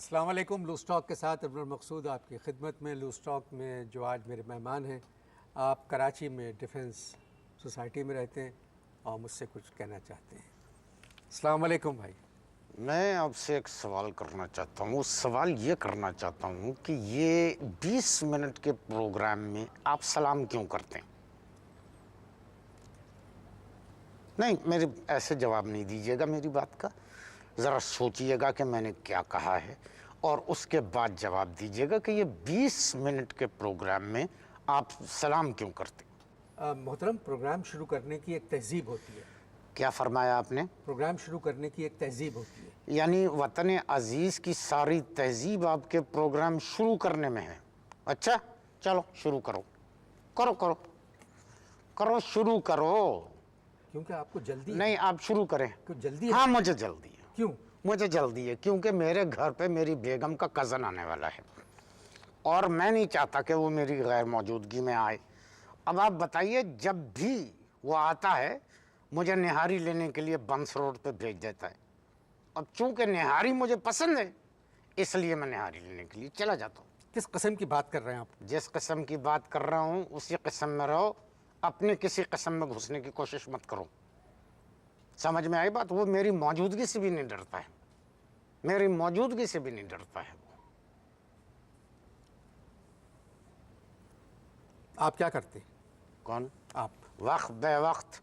अस्सलाम वालेकुम। Loose talk के साथ अब्दुल मकसूद आपकी खिदमत में। लूज़ टॉक में जो आज मेरे मेहमान हैं, आप कराची में डिफेंस सोसाइटी में रहते हैं और मुझसे कुछ कहना चाहते हैं। अस्सलाम वालेकुम भाई। मैं आपसे एक सवाल करना चाहता हूँ। सवाल ये करना चाहता हूँ कि ये 20 मिनट के प्रोग्राम में आप सलाम क्यों करते हैं? नहीं, मेरे ऐसे जवाब नहीं दीजिएगा मेरी बात का। ज़रा सोचिएगा कि मैंने क्या कहा है और उसके बाद जवाब दीजिएगा कि ये 20 मिनट के प्रोग्राम में आप सलाम क्यों करते हैं? मोहतरम, प्रोग्राम शुरू करने की एक तहजीब होती है। क्या फरमाया आपने? प्रोग्राम शुरू करने की एक तहजीब होती है। यानी वतन अजीज़ की सारी तहजीब आपके प्रोग्राम शुरू करने में है। अच्छा, चलो शुरू करो, करो करो करो, शुरू करो। क्योंकि आपको जल्दी नहीं, आप शुरू करें। क्यों जल्दी है? हाँ, मुझे जल्दी है। क्यों? मुझे जल्दी है क्योंकि मेरे घर पे मेरी बेगम का कज़न आने वाला है और मैं नहीं चाहता कि वो मेरी गैर मौजूदगी में आए। अब आप बताइए, जब भी वो आता है मुझे निहारी लेने के लिए बंस रोड पे भेज देता है। अब चूंकि निहारी मुझे पसंद है, इसलिए मैं निहारी लेने के लिए चला जाता हूँ। किस कस्म की बात कर रहे हैं आप? जिस कस्म की बात कर रहा हूँ उसी कस्म में रहो, अपने किसी कस्म में घुसने की कोशिश मत करो। समझ में आई बात? वो मेरी मौजूदगी से भी नहीं डरता है, मेरी मौजूदगी से भी नहीं डरता है वो। आप क्या करते हैं? कौन? आप? वक्त बे वक्त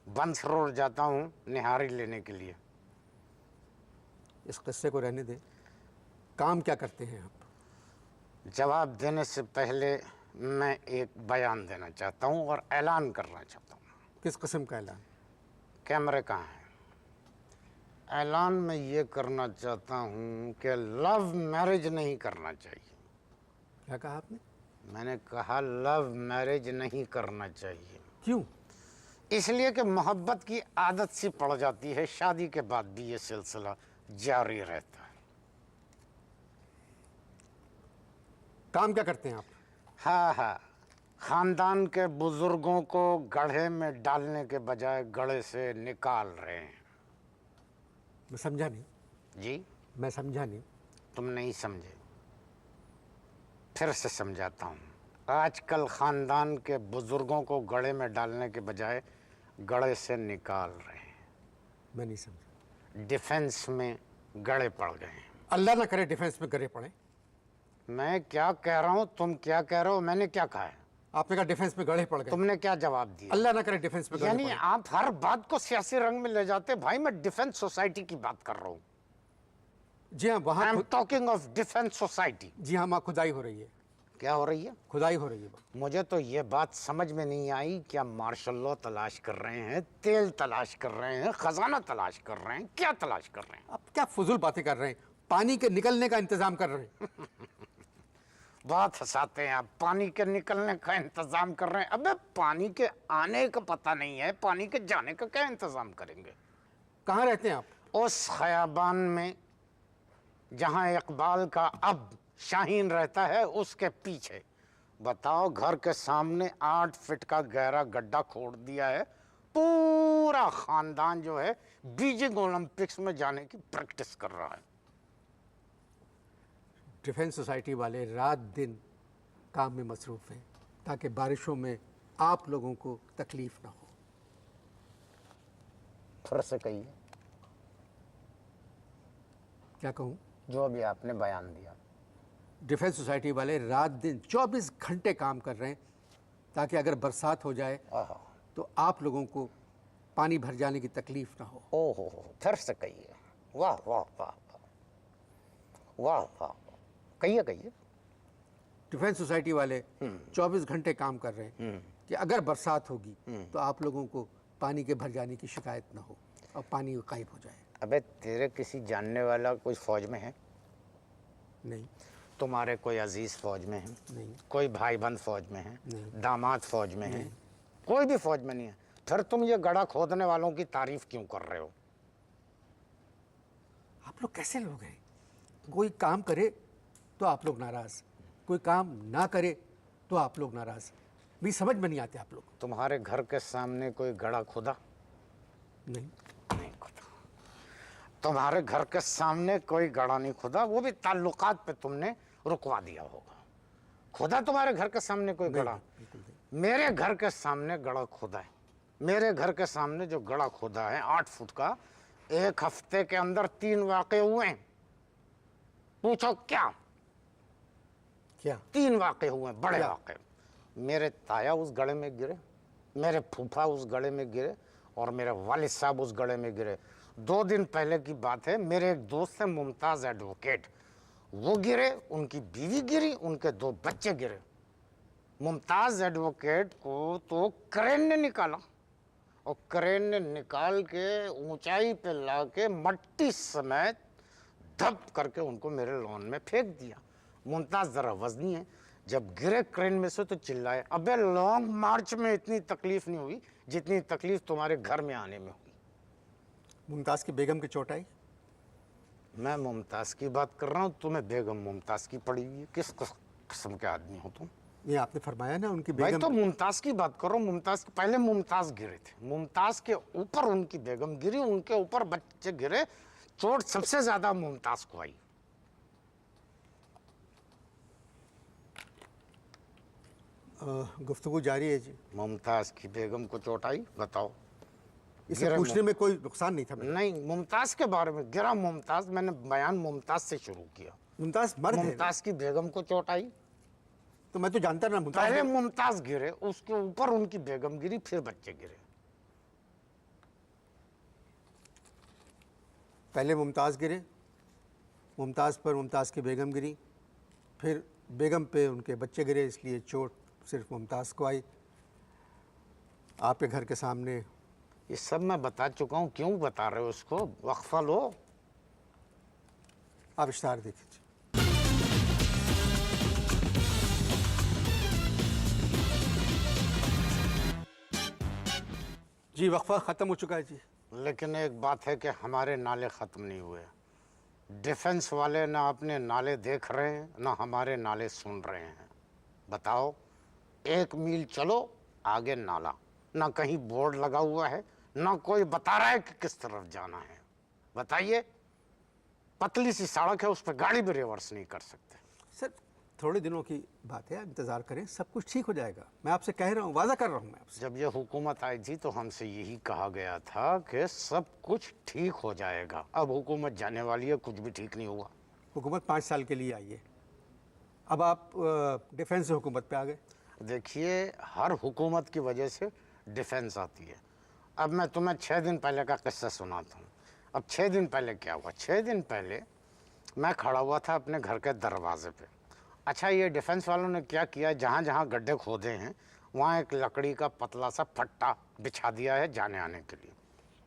बंस रोड जाता हूँ निहारी लेने के लिए। इस किस्से को रहने दें। काम क्या करते हैं आप? जवाब देने से पहले मैं एक बयान देना चाहता हूँ और ऐलान करना चाहता हूँ। किस किस्म का ऐलान? कैमरे कहाँ हैं? ऐलान मैं ये करना चाहता हूँ कि लव मैरिज नहीं करना चाहिए। क्या कहा आपने? मैंने कहा लव मैरिज नहीं करना चाहिए। क्यों? इसलिए कि मोहब्बत की आदत सी पड़ जाती है, शादी के बाद भी ये सिलसिला जारी रहता है। काम क्या करते हैं आप? हाँ हाँ, खानदान के बुजुर्गों को गड्ढे में डालने के बजाय गड्ढे से निकाल रहे हैं। मैं समझा नहीं। जी? मैं समझा नहीं। तुम नहीं समझे, फिर से समझाता हूँ। आजकल खानदान के बुजुर्गों को गड्ढे में डालने के बजाय गड्ढे से निकाल रहे हैं। मैं नहीं समझा। डिफेंस में गड्ढे पड़ गए हैं। अल्लाह ना करे डिफेंस में गड़े पड़े। मैं क्या कह रहा हूँ, तुम क्या कह रहे हो? मैंने क्या कहा है? आपने कहा डिफेंस में गड़े पड़ गए। तुमने क्या जवाब दिया? अल्लाह ना करे डिफेंस में गड़े यानी पड़े। आप हर बात को सियासी रंग में ले जाते। भाई, मैं डिफेंस सोसाइटी की बात कर रहा हूँ। जी हाँ, आई वहाँ am talking of defence society. जी हाँ, वहाँ खुदाई हो रही है। क्या हो रही है? खुदाई हो रही है। मुझे तो ये बात समझ में नहीं आई। क्या मार्शल लॉ तलाश कर रहे हैं, तेल तलाश कर रहे हैं, खजाना तलाश कर रहे हैं, क्या तलाश कर रहे हैं? आप क्या फजूल बातें कर रहे हैं? पानी के निकलने का इंतजाम कर रहे हैं। बहुत हंसाते हैं आप। पानी के निकलने का इंतजाम कर रहे हैं? अबे, पानी के आने का पता नहीं है, पानी के जाने का क्या इंतजाम करेंगे? कहाँ रहते हैं आप? उस खयाबान में जहां इकबाल का अब शाहीन रहता है, उसके पीछे। बताओ, घर के सामने 8 फीट का गहरा गड्ढा खोद दिया है। पूरा खानदान जो है बीजिंग ओलंपिक्स में जाने की प्रैक्टिस कर रहा है। डिफेंस सोसाइटी वाले रात दिन काम में मसरूफ हैं ताकि बारिशों में आप लोगों को तकलीफ ना हो। फिर से कहिए। क्या कहूँ? जो अभी आपने बयान दिया। डिफेंस सोसाइटी वाले रात दिन 24 घंटे काम कर रहे हैं ताकि अगर बरसात हो जाए तो आप लोगों को पानी भर जाने की तकलीफ ना हो। ओहो, फिर से कहिए। वाह वाह वाह वाह वाह, कहिए कहिए। डिफेंस सोसाइटी वाले 24 घंटे काम कर रहे हैं कि अगर बरसात होगी तो आप लोगों को पानी के भर जाने की शिकायत ना हो और पानी गायब हो जाए। अबे, तेरे किसी जानने वाला कोई फौज में है? नहीं। तुम्हारे कोई अजीज फौज में है? नहीं। कोई भाईबंद फौज में है? नहीं। दामाद फौज में है? कोई भी फौज में नहीं है। फिर तुम ये गड्ढा खोदने वालों की तारीफ क्यों कर रहे हो? आप लोग कैसे लोग हैं? कोई काम करे तो आप लोग नाराज, कोई काम ना करे तो आप लोग नाराज। भी समझ में नहीं आते आप लोग। तुम्हारे घर के सामने कोई गड्ढा खोदा? नहीं। नहीं खोदा। तुम्हारे घर के सामने कोई गड़ा नहीं खुदा, वो भी ताल्लुकात पे तुमने रुकवा दिया होगा। खुदा तुम्हारे घर के सामने कोई गड़ा? मेरे घर के सामने गड़ा खुदा है। मेरे घर के सामने जो गड़ा खुदा है 8 फुट का, 1 हफ्ते के अंदर 3 वाक़े हुए हैं। पूछो क्या? क्या 3 वाक़े हुए, बड़े वाक़े। मेरे ताया उस गड़े में गिरे, मेरे फूफा उस गड़े में गिरे, और मेरे वालिद साहब उस गड़े में गिरे। 2 दिन पहले की बात है, मेरे एक दोस्त है मुमताज़ एडवोकेट, वो गिरे, उनकी बीवी गिरी, उनके 2 बच्चे गिरे। मुमताज़ एडवोकेट को तो क्रेन ने निकाला, और क्रेन ने निकाल के ऊंचाई पे लाके मट्टी समेत धप करके उनको मेरे लॉन में फेंक दिया। मुमताज़ ज़रा वजनी है, जब गिरे क्रेन में से तो चिल्लाए, अबे लॉन्ग मार्च में इतनी तकलीफ नहीं हुई जितनी तकलीफ तुम्हारे घर में आने में हुई। मुमताज़ की बेगम की चोट आई? मैं मुमताज़ की बात कर रहा हूँ, तुम्हें बेगम मुमताज़ की पड़ी हुई है। किस किस्म के आदमी हो तुम? ये आपने फरमाया ना उनकी भाई बेगम। तो मुमताज़ की बात करो। मुमताज़ पहले मुमताज़ गिरे थे, मुमताज़ के ऊपर उनकी बेगम गिरी, उनके ऊपर बच्चे गिरे। चोट सबसे ज्यादा मुमताज़ को आई। गुफ्तगू जारी है जी। मुमताज़ की बेगम को चोट आई, बताओ। इसे गिरे पूछने में कोई नुकसान नहीं था मेरा। नहीं, मुमताज़ के बारे में गिरा मुमताज़, मैंने बयान मुमताज़ से शुरू किया। मुमताज़ मर्द है ना? मुमताज़ की बेगम को चोट आई, तो मैं तो जानता ना मुमताज़। पहले मुमताज़ गिरे, उसके ऊपर उनकी बेगम गिरी, फिर बच्चे गिरे। पहले मुमताज़ गिरे, मुमताज़ पर मुमताज़ की बेगम गिरी, फिर बेगम पे उनके बच्चे गिरे, इसलिए चोट सिर्फ मुमताज़ को आई। आपके घर के सामने। ये सब मैं बता चुका हूँ, क्यों बता रहे हो उसको? वक्फा लो। आप इश्तार देखिए। जी वक्फा ख़त्म हो चुका है जी। लेकिन एक बात है कि हमारे नाले ख़त्म नहीं हुए। डिफेंस वाले ना अपने नाले देख रहे हैं, ना हमारे नाले सुन रहे हैं। बताओ, 1 मील चलो आगे नाला, ना कहीं बोर्ड लगा हुआ है, ना कोई बता रहा है कि किस तरफ जाना है। बताइए, पतली सी सड़क है, उस पर गाड़ी भी रिवर्स नहीं कर सकते। सर थोड़े दिनों की बात है, इंतज़ार करें, सब कुछ ठीक हो जाएगा। मैं आपसे कह रहा हूँ, वादा कर रहा हूँ मैं आपसे। जब ये हुकूमत आई थी तो हमसे यही कहा गया था कि सब कुछ ठीक हो जाएगा। अब हुकूमत जाने वाली है, कुछ भी ठीक नहीं हुआ। हुकूमत 5 साल के लिए आई है, अब आप डिफेंस से हुकूमत पे आ गए। देखिए, हर हुकूमत की वजह से डिफेंस आती है। अब मैं तुम्हें 6 दिन पहले का किस्सा सुनाता हूँ। अब 6 दिन पहले क्या हुआ? 6 दिन पहले मैं खड़ा हुआ था अपने घर के दरवाजे पे। अच्छा, ये डिफेंस वालों ने क्या किया, जहाँ जहाँ गड्ढे खोदे हैं वहाँ एक लकड़ी का पतला सा फट्टा बिछा दिया है जाने आने के लिए।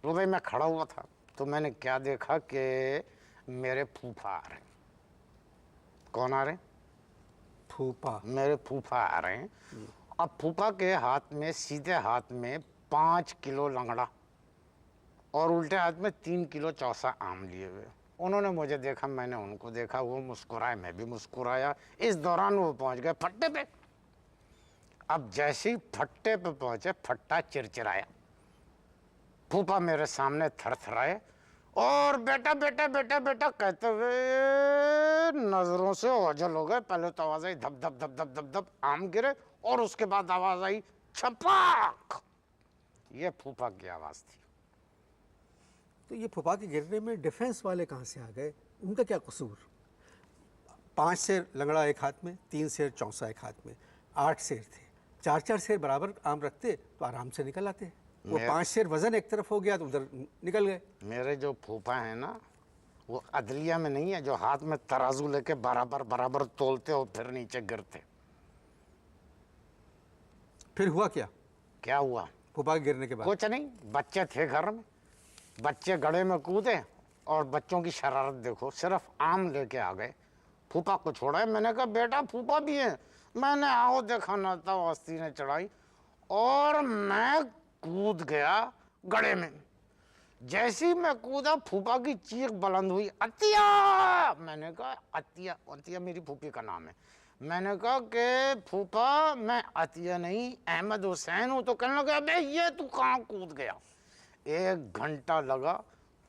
तो भाई मैं खड़ा हुआ था, तो मैंने क्या देखा कि मेरे फूफा आ रहे हैं। कौन आ रहे हैं? फूफा। मेरे फूफा आ रहे हैं। अब फूफा के हाथ में, सीधे हाथ में 5 किलो लंगड़ा और उल्टे हाथ में 3 किलो चौसा आम लिए हुए। उन्होंने मुझे देखा, मैंने उनको देखा, वो मुस्कुराए, मैं भी मुस्कुराया। इस दौरान वो पहुंच गए फट्टे पे। अब जैसे ही फट्टे पे पहुंचे, फट्टा चिरचिराया। फूफा मेरे सामने थरथराए और बेटा बेटा बेटा बेटा कहते हुए नजरों से ओझल हो गए। पहले तो आवाज आई धप धप धप धप धप धप, आम गिरे, और उसके बाद आवाज आई छपाक। ये फूफा की आवाज थी। तो ये फूफा के गिरने में डिफेंस वाले कहाँ से आ गए? उनका क्या कसूर? 5 शेर लंगड़ा एक हाथ में, 3 शेर चौसा एक हाथ में, 8 शेर थे। 4-4 शेर बराबर आम रखते तो आराम से निकल आते। वो 5 शेर वजन एक तरफ हो गया तो उधर निकल गए। मेरे जो फूफा है ना, वो अदलिया में नहीं है, जो हाथ में तराजू लेके बराबर बराबर तोलते और फिर नीचे गिरते। फिर हुआ क्या? क्या हुआ? फूफा के गिरने के बाद कुछ नहीं, बच्चे थे घर में, बच्चे गड्ढे में कूदे और बच्चों की शरारत देखो, सिर्फ आम लेके आ गए। फूफा को छोड़ा है। मैंने कहा बेटा फूफा भी है। मैंने आओ देखा ना था, वस्ती ने चढ़ाई और मैं कूद गया गड्ढे में। जैसी मैं कूदा, फूफा की चीख बुलंद हुई, अतिया। मैंने कहा अतिया? अतिया मेरी फूफी का नाम है। मैंने कहा कि फूफा मैं अतिया नहीं अहमद हुसैन हूँ। तो कहने लगा अबे ये तू कहाँ कूद गया? 1 घंटा लगा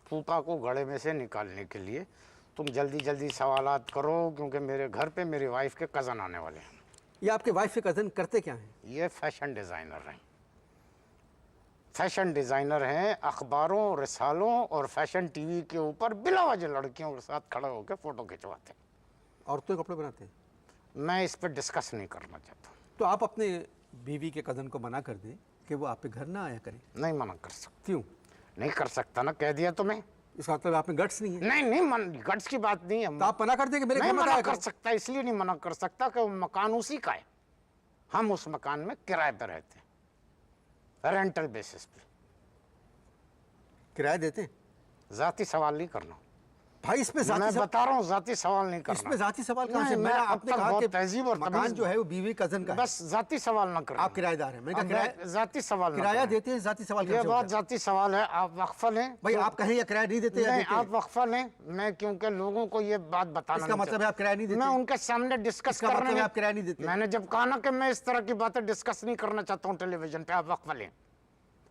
फूफा को गले में से निकालने के लिए तुम जल्दी जल्दी सवालात करो, क्योंकि मेरे घर पे मेरी वाइफ के कज़न आने वाले हैं। ये आपके वाइफ के कज़न करते क्या हैं? ये फैशन डिज़ाइनर हैं। फैशन डिज़ाइनर हैं, अखबारों, रिसालों और फैशन टीवी के ऊपर बिला वजह लड़कियों के साथ खड़े होकर फ़ोटो खिंचवाते हैं। औरतों के कपड़े बनाते हैं? मैं इस पर डिस्कस नहीं करना चाहता। तो आप अपने बीवी के कज़न को मना कर दें कि वो आप पे घर ना आया करें। नहीं मना कर सकता। क्यों? नहीं कर सकता ना, कह दिया तुम्हें। इसका मतलब आप में गट्स नहीं है? नहीं नहीं, गट्स की बात नहीं है। तो आप मना कर दें कि मेरे नहीं घर मत मना आया कर करो। सकता, इसलिए नहीं मना कर सकता कि वो मकान उसी का है। हम उस मकान में किराए पे रहते हैं, रेंटल बेसिस पे। किराया देते हैं? जाती सवाल नहीं करना भाई, इसमें मैं बता रहा हूँ, जाती सवाल नहीं करना। इसमें जाती सवाल कहाँ नहीं, से? मैं मैंने अब आपने तक कहा बहुत कि तहजीब और मकान तमीज जो है वो बीवी कज़न का है। बस जाती सवाल ना करना। आप किराएदार हैं, मैंने कहा किराया जाती सवाल ना किराया करना। देते हैं, जाती सवाल ये कैसे बहुत होता है? जाती सवाल है। आप वक्फा लें भाई आप कहें या किराया नहीं देते या नहीं, देते आप हैं? वक्फा लें। मैं क्योंकि लोगों को ये बात बताना इसका नहीं मतलब है आप किराया नहीं चाहता। देते? मैं उनके सामने डिस्कस इसका करना मतलब है नहीं। आप किराया नहीं देते? मैंने जब कहा ना कि मैं इस तरह की बातें डिस्कस नहीं करना चाहता हूँ टेलीविजन पे, आप वक्फा लें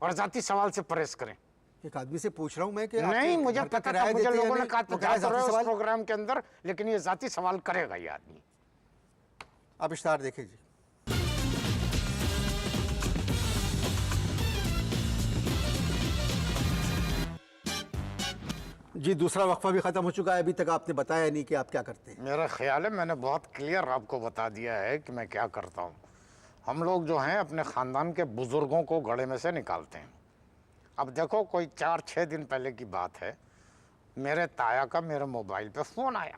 और जाती सवाल से परहेज करें। एक आदमी से पूछ रहा हूँ मैं कि नहीं, मुझे घर का पता था, किराया मुझे देते हैं या लोगों ने नहीं? कहा तो था किराया जाते जाती रहो उस सवाल। प्रोग्राम के अंदर, लेकिन ये जाती सवाल करेगा ये आदमी। आप इश्तार देखें जी। जी, दूसरा वक्फा भी ख़त्म हो चुका है, अभी तक आपने बताया नहीं कि आप क्या करते हैं। मेरा ख्याल है मैंने बहुत क्लियर आपको बता दिया है कि मैं क्या करता हूँ। हम लोग जो हैं अपने ख़ानदान के बुज़ुर्गों को गले में से निकालते हैं। अब देखो, कोई 4-6 दिन पहले की बात है, मेरे ताया का मेरे मोबाइल पे फ़ोन आया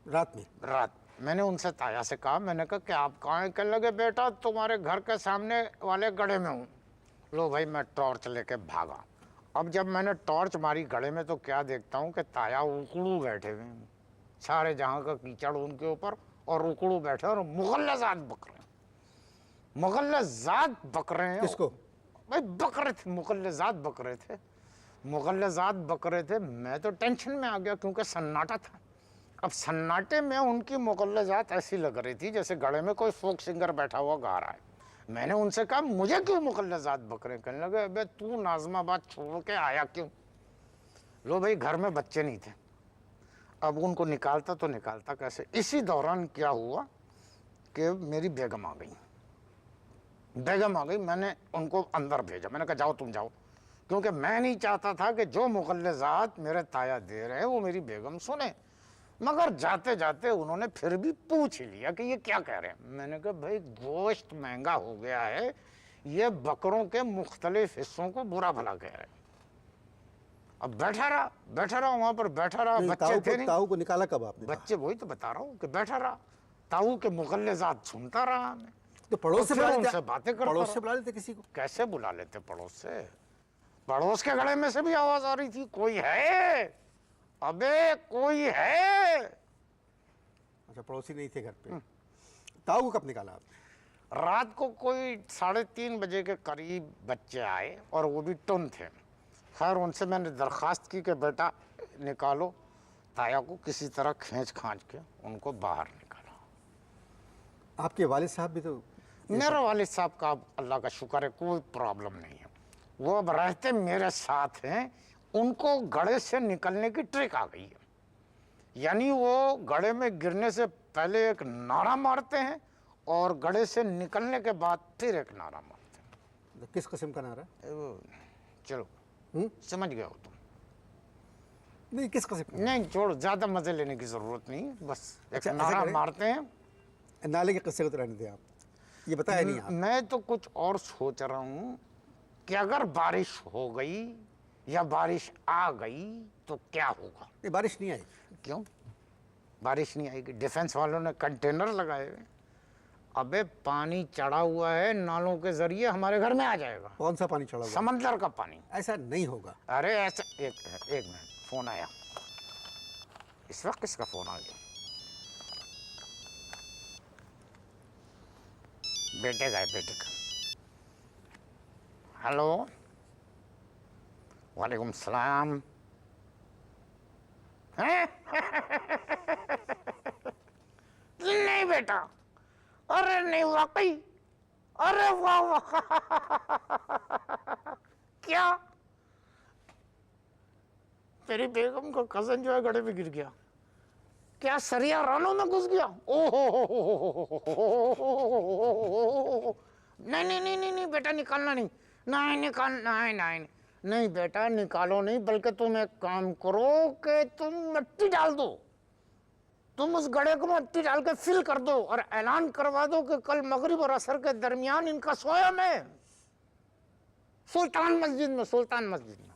रात में? रात। मैंने उनसे ताया से कहा, मैंने कहा कि आप कहाँ हैं? कहने लगे बेटा तुम्हारे घर के सामने वाले गड्ढे में हूँ। लो भाई, मैं टॉर्च लेके भागा। अब जब मैंने टॉर्च मारी गड्ढे में तो क्या देखता हूँ कि ताया उकड़ू बैठे हुए हैं, सारे जहाँ का कीचड़ उनके ऊपर, और उकड़ू बैठे और मुगल्लज़ात बक रहे हैं। मुगल्लज़ात बक रहे हैं। किसको? भाई बक रहे थे, मुगल्लज़ात बक रहे थे, मुगल्लज़ात बक रहे थे। मैं तो टेंशन में आ गया क्योंकि सन्नाटा था। अब सन्नाटे में उनकी मुगल्लज़ात ऐसी लग रही थी जैसे गले में कोई फोक सिंगर बैठा हुआ गा रहा है। मैंने उनसे कहा मुझे क्यों मुगल्लज़ात बक रहे? कहने लगे अबे तू नाज़िमाबाद छोड़ के आया क्यों? लो भाई, घर में बच्चे नहीं थे। अब उनको निकालता तो निकालता कैसे? इसी दौरान क्या हुआ कि मेरी बेगम आ गई। बेगम आ गई, मैंने उनको अंदर भेजा। मैंने कहा जाओ तुम जाओ, क्योंकि मैं नहीं चाहता था कि जो मुगल्लज़ात मेरे ताया दे रहे हैं वो मेरी बेगम सुने। मगर जाते जाते उन्होंने फिर भी पूछ ही लिया कि ये क्या कह रहे हैं। मैंने कहा भाई गोश्त महंगा हो गया है, ये बकरों के मुख्तलिफ हिस्सों को बुरा भला कह रहे हैं। अब बैठा रहा वहाँ पर, बैठा रहा। बच्चे थे नहीं। ताऊ को निकाला कब आपने? बच्चे, वही तो बता रहा हूँ कि बैठा रहा, ताऊ के मुगल्लज़ात सुनता रहा मैं। तो पड़ोस से बुला लेते? उनसे बातें करता पड़ोस रहा। से बुला लेते किसी को? कैसे बुला लेते पड़ोस से? पड़ोस के गले में से भी आवाज आ रही थी, कोई है, अबे कोई है। अच्छा, पड़ोसी नहीं थे घर पे। ताऊ को कब निकाला आपने? रात को कोई 3:30 बजे के करीब बच्चे आए और वो भी टुन थे। खैर उनसे मैंने दरख्वास्त की कि बेटा निकालो। ताया को किसी तरह खींच खांच के उनको बाहर निकाला। आपके वालिद साहब भी तो? मेरे वालिद साहब का अब अल्लाह का शुक्र है कोई प्रॉब्लम नहीं है, वो अब रहते मेरे साथ हैं। उनको गड्ढे से निकलने की ट्रिक आ गई है, यानी वो गड्ढे में गिरने से पहले एक नारा मारते हैं और गड्ढे से निकलने के बाद फिर एक नारा मारते हैं। किस किस्म का नारा? चलो समझ गए हो तुम? नहीं, किस किस्म का? नहीं छोड़ो, ज़्यादा मज़े लेने की ज़रूरत नहीं है, बस एक अच्छा, ऐसा नारा करें? मारते हैं। नाले के किस्से को तो रहने दें आप, ये बताया नहीं आप। मैं तो कुछ और सोच रहा हूँ कि अगर बारिश हो गई या बारिश आ गई तो क्या होगा? नहीं, बारिश नहीं आई। क्यों बारिश नहीं आएगी? डिफेंस वालों ने कंटेनर लगाए हुए। अबे पानी चढ़ा हुआ है, नालों के जरिए हमारे घर में आ जाएगा। कौन सा पानी चढ़ा हुआ? समंदर का पानी। ऐसा नहीं होगा। अरे ऐसा, एक मिनट, फोन आया। इस वक्त किसका फोन आ गया? बेटे का है, बेटे का। हेलो, वालेकुम सलाम। हैं? नहीं बेटा, अरे नहीं वाकई, अरे वाह वाह। क्या मेरी बेगम का कजन जो है गड्ढे में गिर गया। क्या सरिया रानों में घुस गया? ओहो, नहीं नहीं नहीं नहीं नहीं बेटा, निकालना नहीं, नहीं निकाल, नहीं नहीं नहीं बेटा निकालो नहीं, बल्कि तुम एक काम करो कि तुम मिट्टी डाल दो, तुम उस गड्ढे को मिट्टी डाल के फिल कर दो और ऐलान करवा दो कि कल मगरिब और असर के दरमियान इनका सोया में सुल्तान मस्जिद में, सुल्तान मस्जिद में।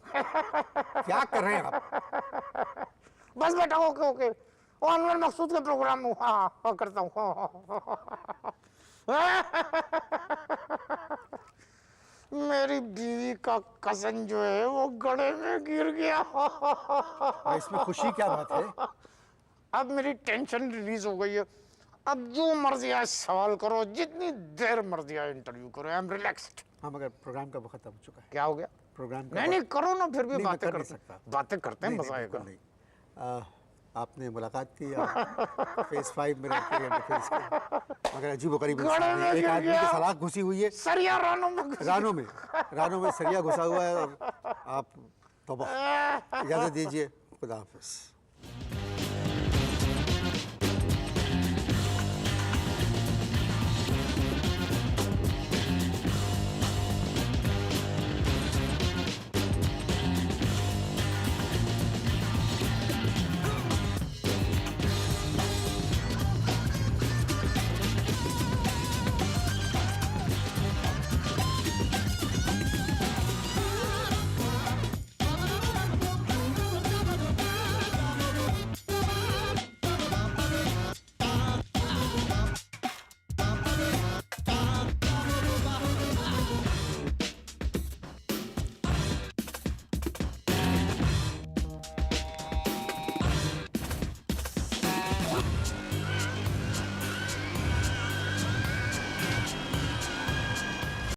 क्या कर रहे हैं आप? बस बेटा, ओके ओके, वो अनवर मकसूद के प्रोग्राम में, हाँ हाँ करता हूँ, मेरी बीवी का कजन जो है वो गड्ढे में गिर गया। इसमें खुशी क्या बात है? अब मेरी टेंशन रिलीज हो गई है। अब जो मर्जी आए सवाल करो, जितनी देर मर्जी आए इंटरव्यू करो, आई एम रिलैक्स्ड। हाँ, मगर प्रोग्राम का वक्त अब चुका है। क्या हो गया? प्रोग्राम का नहीं नहीं करो ना, फिर भी नहीं, मैं बातें कर नहीं करते सकता। बातें करते हैं, मजा आएगा। बिल्कुल नहीं। आपने मुलाकात की, फेस 5 में रहते हैं डिफेंस के, मगर अजीबोगरीब इंसान गड्ढे में है। एक गिर आदमी गया। की सलाख घुसी हुई है सरिया रानों में रानों में सरिया घुसा हुआ है, और आप तौबा। इजाज़त दीजिए, खुदा हाफिज़।